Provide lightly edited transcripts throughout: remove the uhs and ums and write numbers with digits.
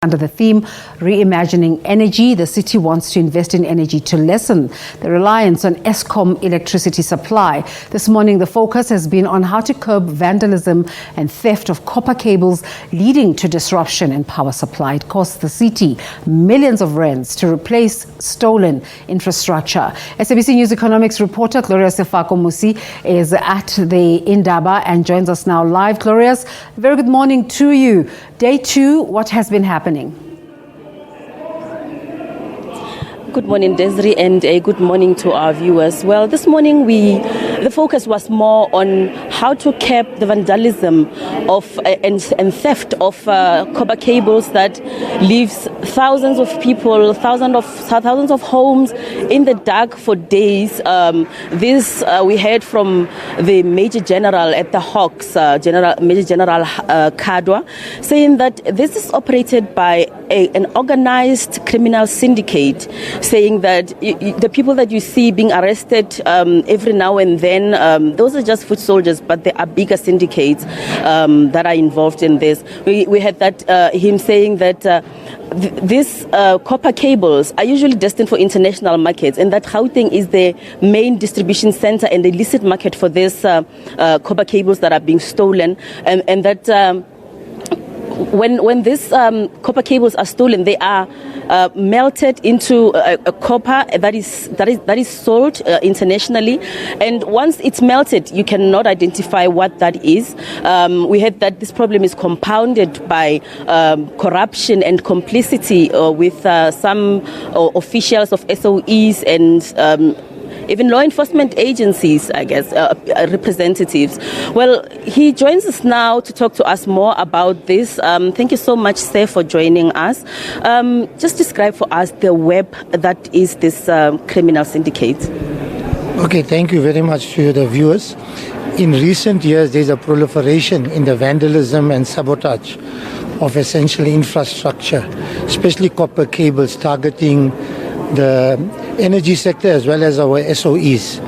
Under the theme, Reimagining Energy, the city wants to invest in energy to lessen the reliance on Eskom electricity supply. This morning, the focus has been on how to curb vandalism and theft of copper cables, leading to disruption in power supply. It costs the city millions of rands to replace stolen infrastructure. SABC News economics reporter Glorious Sefako-Musi is at the Indaba and joins us now live. Glorious, very good morning to you. Day 2, what has been happening? Good morning, Desiree, and a good morning to our viewers. Well, this morning the focus was more on how to curb the vandalism of and theft of copper cables that leaves thousands of people, thousands of homes in the dark for days. This we heard from the Major General at the Hawks, Major General Kadwa, saying that this is operated by an organized criminal syndicate, saying that the people that you see being arrested every now and then, those are just foot soldiers, but there are bigger syndicates that are involved in this. We had that him saying that these copper cables are usually destined for international markets, and that Gauteng is the main distribution center and the illicit market for these copper cables that are being stolen, and that when these copper cables are stolen, they are melted into a copper that is sold internationally, and once it's melted, you cannot identify what that is. We heard that this problem is compounded by corruption and complicity with some officials of SOEs and even law enforcement agencies, I guess, representatives. Well, he joins us now to talk to us more about this. Thank you so much, Sir, for joining us. Just describe for us the web that is this criminal syndicate. Okay, thank you very much to the viewers. In recent years, there's a proliferation in the vandalism and sabotage of essential infrastructure, especially copper cables targeting the energy sector as well as our SOEs.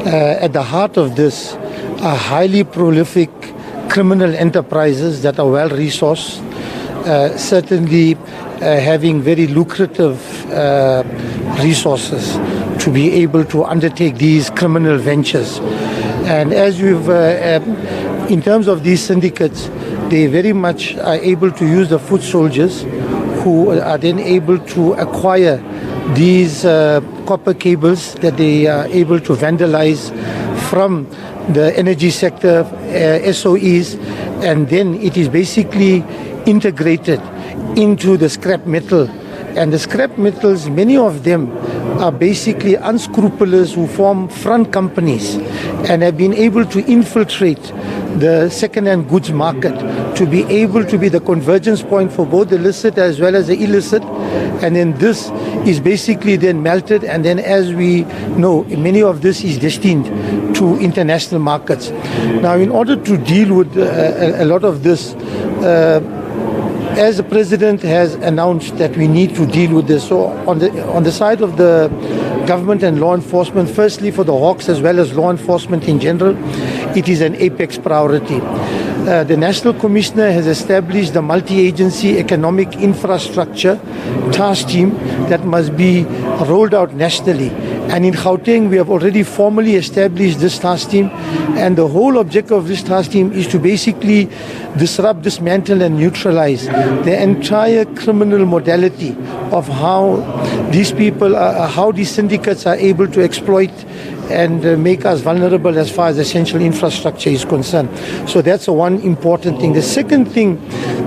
At the heart of this are highly prolific criminal enterprises that are well resourced, certainly having very lucrative resources to be able to undertake these criminal ventures. And as we've, in terms of these syndicates, they very much are able to use the foot soldiers who are then able to acquire these copper cables that they are able to vandalize from the energy sector, SOEs, and then it is basically integrated into the scrap metal. And the scrap metals, many of them are basically unscrupulous who form front companies and have been able to infiltrate the second-hand goods market to be able to be the convergence point for both the licit as well as the illicit. And then this is basically then melted, and then as we know, many of this is destined to international markets. Now, in order to deal with a lot of this, as the president has announced that we need to deal with this, so on the side of the government and law enforcement, firstly for the Hawks as well as law enforcement in general, it is an apex priority. The National Commissioner has established the multi-agency economic infrastructure task team that must be rolled out nationally. And in Gauteng, we have already formally established this task team. And the whole objective of this task team is to basically disrupt, dismantle and neutralize the entire criminal modality of how these people, how these syndicates are able to exploit and make us vulnerable as far as essential infrastructure is concerned. So that's one important thing. The second thing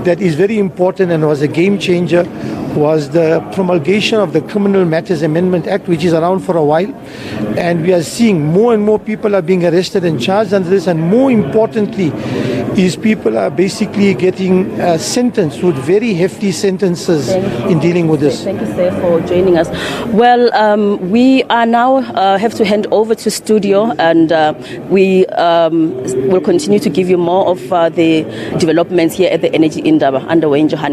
that is very important and was a game changer was the promulgation of the Criminal Matters Amendment Act, which is around for a while. And we are seeing more and more people are being arrested and charged under this. And more importantly, is people are basically getting sentenced with very hefty sentences in dealing with this. Thank you, sir, for joining us. Well, we are now have to hand over to studio, and we will continue to give you more of the developments here at the Energy Indaba underway in Johannesburg.